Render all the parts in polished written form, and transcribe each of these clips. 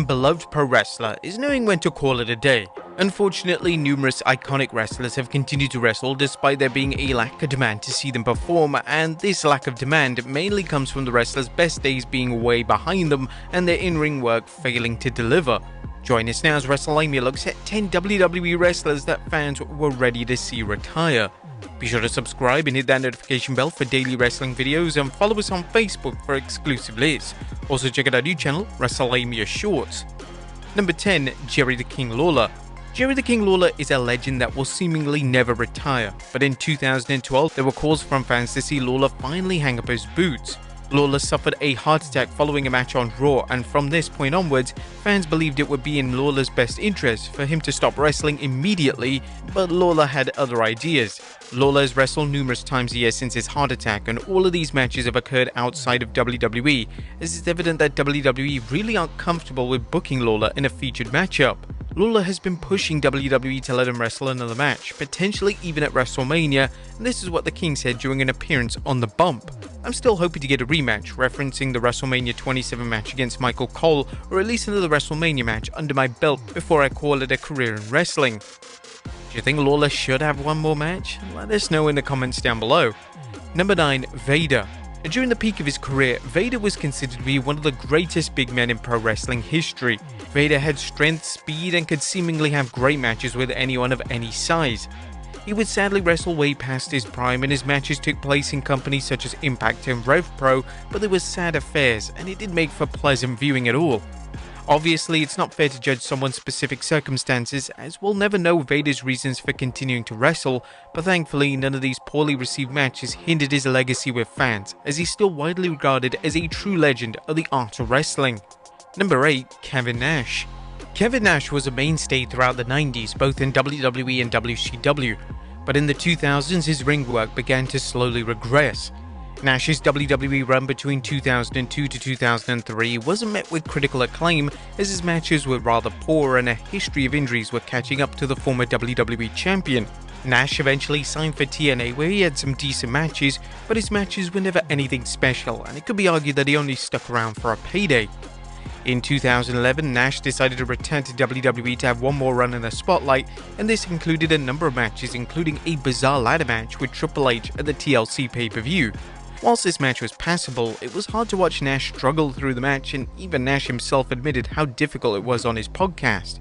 and beloved pro wrestler is knowing when to call it a day. Unfortunately, numerous iconic wrestlers have continued to wrestle despite there being a lack of demand to see them perform, and this lack of demand mainly comes from the wrestlers' best days being way behind them and their in-ring work failing to deliver. Join us now as WrestleMania looks at 10 WWE wrestlers that fans were ready to see retire. Be sure to subscribe and hit that notification bell for daily wrestling videos, and follow us on Facebook for exclusive lists. Also check out our new channel, WrestleMania Shorts. Number 10. Jerry the King Lawler. Jerry the King Lawler is a legend that will seemingly never retire, but in 2012 there were calls from fans to see Lawler finally hang up his boots. Lawler suffered a heart attack following a match on Raw, and from this point onwards, fans believed it would be in Lawler's best interest for him to stop wrestling immediately, but Lawler had other ideas. Lawler has wrestled numerous times a year since his heart attack, and all of these matches have occurred outside of WWE, as it's evident that WWE really aren't comfortable with booking Lawler in a featured matchup. Lawler has been pushing WWE to let him wrestle another match, potentially even at WrestleMania, and this is what the King said during an appearance on The Bump. "I'm still hoping to get a rematch," referencing the WrestleMania 27 match against Michael Cole, or at least another WrestleMania match under my belt before I call it a career in wrestling. Do you think Lawler should have one more match? Let us know in the comments down below. Number 9. Vader. During the peak of his career, Vader was considered to be one of the greatest big men in pro wrestling history. Vader had strength, speed, and could seemingly have great matches with anyone of any size. He would sadly wrestle way past his prime, and his matches took place in companies such as Impact and Rev Pro, but they were sad affairs, and it did make for pleasant viewing at all. Obviously, it's not fair to judge someone's specific circumstances, as we'll never know Vader's reasons for continuing to wrestle, but thankfully none of these poorly received matches hindered his legacy with fans, as he's still widely regarded as a true legend of the art of wrestling. Number 8. Kevin Nash. Kevin Nash was a mainstay throughout the 90s, both in WWE and WCW, but in the 2000s his ring work began to slowly regress. Nash's WWE run between 2002 to 2003 wasn't met with critical acclaim, as his matches were rather poor and a history of injuries were catching up to the former WWE champion. Nash eventually signed for TNA, where he had some decent matches, but his matches were never anything special, and it could be argued that he only stuck around for a payday. In 2011, Nash decided to return to WWE to have one more run in the spotlight, and this included a number of matches, including a bizarre ladder match with Triple H at the TLC pay-per-view. Whilst this match was passable, it was hard to watch Nash struggle through the match, and even Nash himself admitted how difficult it was on his podcast.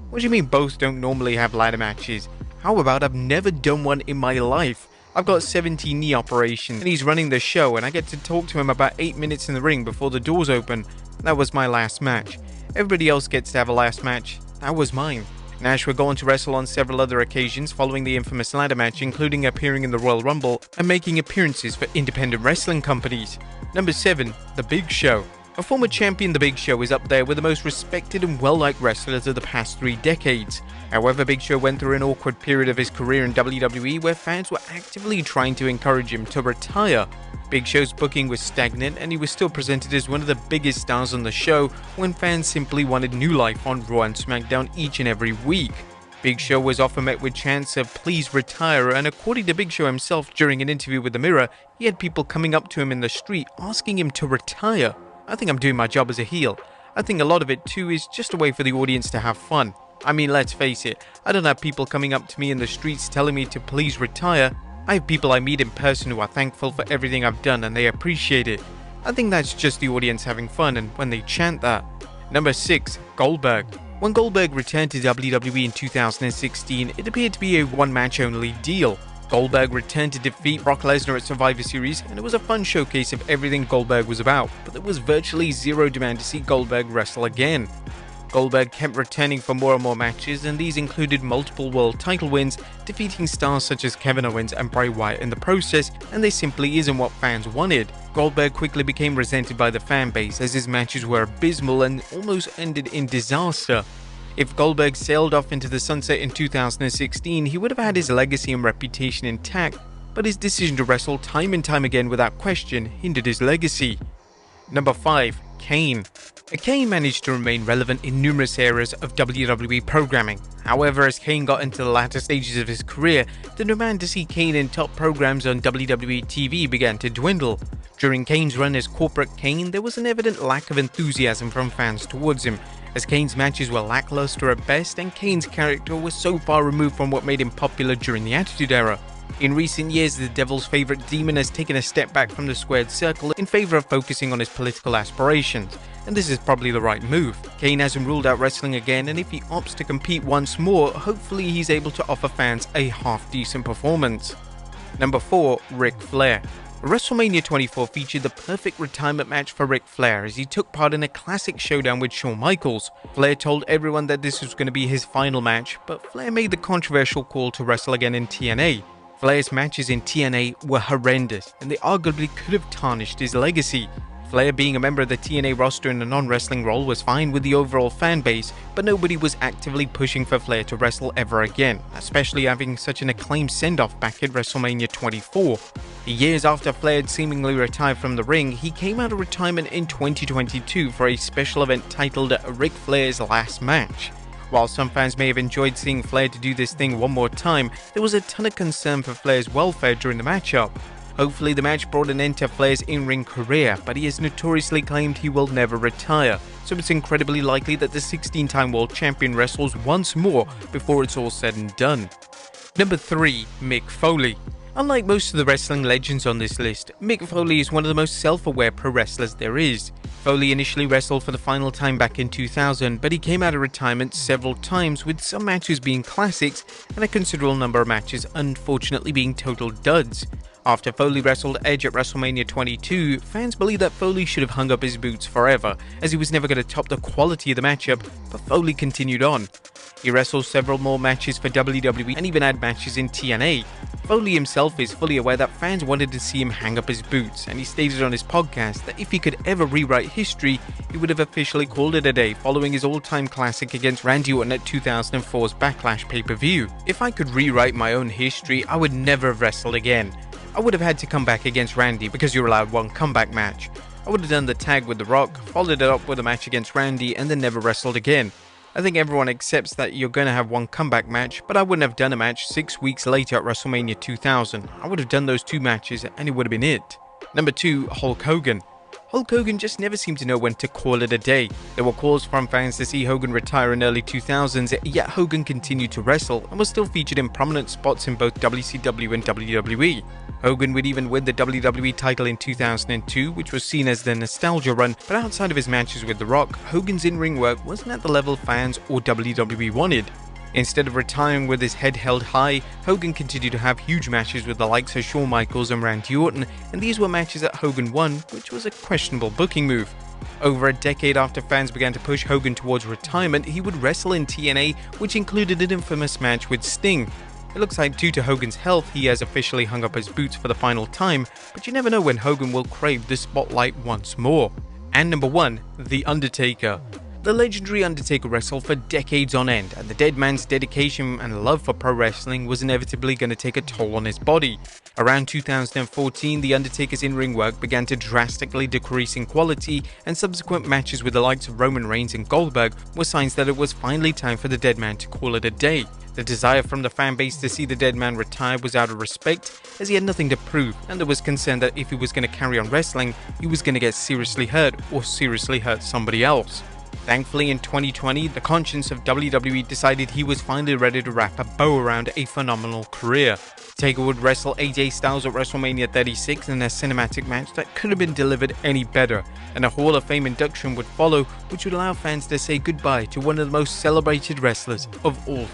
"What do you mean both don't normally have ladder matches? How about I've never done one in my life? I've got 17 knee operations, and he's running the show, and I get to talk to him about 8 minutes in the ring before the doors open. That was my last match. Everybody else gets to have a last match. That was mine." Nash would go on to wrestle on several other occasions following the infamous ladder match, including appearing in the Royal Rumble and making appearances for independent wrestling companies. Number 7. The Big Show. A former champion, The Big Show is up there with the most respected and well-liked wrestlers of the past 3 decades. However, Big Show went through an awkward period of his career in WWE where fans were actively trying to encourage him to retire. Big Show's booking was stagnant, and he was still presented as one of the biggest stars on the show when fans simply wanted new life on Raw and SmackDown each and every week. Big Show was often met with chants of "please retire," and according to Big Show himself during an interview with The Mirror, he had people coming up to him in the street asking him to retire. I think I'm doing my job as a heel. I think a lot of it too is just a way for the audience to have fun. I mean, let's face it, I don't have people coming up to me in the streets telling me to please retire. I have people I meet in person who are thankful for everything I've done, and they appreciate it. I think that's just the audience having fun, and when they chant that. Number 6. Goldberg. When Goldberg returned to WWE in 2016, it appeared to be a one-match only deal. Goldberg returned to defeat Brock Lesnar at Survivor Series, and it was a fun showcase of everything Goldberg was about, but there was virtually zero demand to see Goldberg wrestle again. Goldberg kept returning for more and more matches, and these included multiple world title wins, defeating stars such as Kevin Owens and Bray Wyatt in the process, and this simply isn't what fans wanted. Goldberg quickly became resented by the fan base, as his matches were abysmal and almost ended in disaster. If Goldberg sailed off into the sunset in 2016, he would have had his legacy and reputation intact, but his decision to wrestle time and time again without question hindered his legacy. Number 5. Kane. Kane managed to remain relevant in numerous eras of WWE programming. However, as Kane got into the latter stages of his career, the demand to see Kane in top programs on WWE TV began to dwindle. During Kane's run as Corporate Kane, there was an evident lack of enthusiasm from fans towards him, as Kane's matches were lackluster at best and Kane's character was so far removed from what made him popular during the Attitude Era. In recent years, the Devil's favorite demon has taken a step back from the squared circle in favor of focusing on his political aspirations, and this is probably the right move. Kane hasn't ruled out wrestling again, and if he opts to compete once more, hopefully he's able to offer fans a half-decent performance. Number 4. Ric Flair. WrestleMania 24 featured the perfect retirement match for Ric Flair as he took part in a classic showdown with Shawn Michaels. Flair told everyone that this was going to be his final match, but Flair made the controversial call to wrestle again in TNA. Flair's matches in TNA were horrendous, and they arguably could have tarnished his legacy. Flair being a member of the TNA roster in a non-wrestling role was fine with the overall fan base, but nobody was actively pushing for Flair to wrestle ever again, especially having such an acclaimed send-off back at WrestleMania 24. Years after Flair had seemingly retired from the ring, he came out of retirement in 2022 for a special event titled Ric Flair's Last Match. While some fans may have enjoyed seeing Flair to do this thing one more time, there was a ton of concern for Flair's welfare during the matchup. Hopefully the match brought an end to Flair's in-ring career, but he has notoriously claimed he will never retire, so it's incredibly likely that the 16-time world champion wrestles once more before it's all said and done. Number 3. Mick Foley. Unlike most of the wrestling legends on this list, Mick Foley is one of the most self-aware pro wrestlers there is. Foley initially wrestled for the final time back in 2000, but he came out of retirement several times, with some matches being classics and a considerable number of matches unfortunately being total duds. After Foley wrestled Edge at WrestleMania 22, fans believe that Foley should have hung up his boots forever, as he was never going to top the quality of the matchup, but Foley continued on. He wrestled several more matches for WWE and even had matches in TNA. Foley himself is fully aware that fans wanted to see him hang up his boots, and he stated on his podcast that if he could ever rewrite history, he would have officially called it a day following his all-time classic against Randy Orton at 2004's Backlash pay-per-view. If I could rewrite my own history, I would never have wrestled again. I would have had to come back against Randy because you're allowed one comeback match. I would have done the tag with The Rock, followed it up with a match against Randy, and then never wrestled again. I think everyone accepts that you're going to have one comeback match, but I wouldn't have done a match 6 weeks later at WrestleMania 2000. I would have done those 2 matches and it would have been it. Number 2. Hulk Hogan. Hulk Hogan just never seemed to know when to call it a day. There were calls from fans to see Hogan retire in early 2000s, yet Hogan continued to wrestle and was still featured in prominent spots in both WCW and WWE. Hogan would even win the WWE title in 2002, which was seen as the nostalgia run, but outside of his matches with The Rock, Hogan's in-ring work wasn't at the level fans or WWE wanted. Instead of retiring with his head held high, Hogan continued to have huge matches with the likes of Shawn Michaels and Randy Orton, and these were matches that Hogan won, which was a questionable booking move. Over a decade after fans began to push Hogan towards retirement, he would wrestle in TNA, which included an infamous match with Sting. It looks like due to Hogan's health, he has officially hung up his boots for the final time, but you never know when Hogan will crave the spotlight once more. And number 1, The Undertaker. The legendary Undertaker wrestled for decades on end, and the dead man's dedication and love for pro wrestling was inevitably going to take a toll on his body. Around 2014, The Undertaker's in-ring work began to drastically decrease in quality, and subsequent matches with the likes of Roman Reigns and Goldberg were signs that it was finally time for the dead man to call it a day. The desire from the fan base to see the dead man retire was out of respect, as he had nothing to prove, and there was concern that if he was going to carry on wrestling, he was going to get seriously hurt or seriously hurt somebody else. Thankfully, in 2020, the conscience of WWE decided he was finally ready to wrap a bow around a phenomenal career. Taker would wrestle AJ Styles at WrestleMania 36 in a cinematic match that could have been delivered any better, and a Hall of Fame induction would follow, which would allow fans to say goodbye to one of the most celebrated wrestlers of all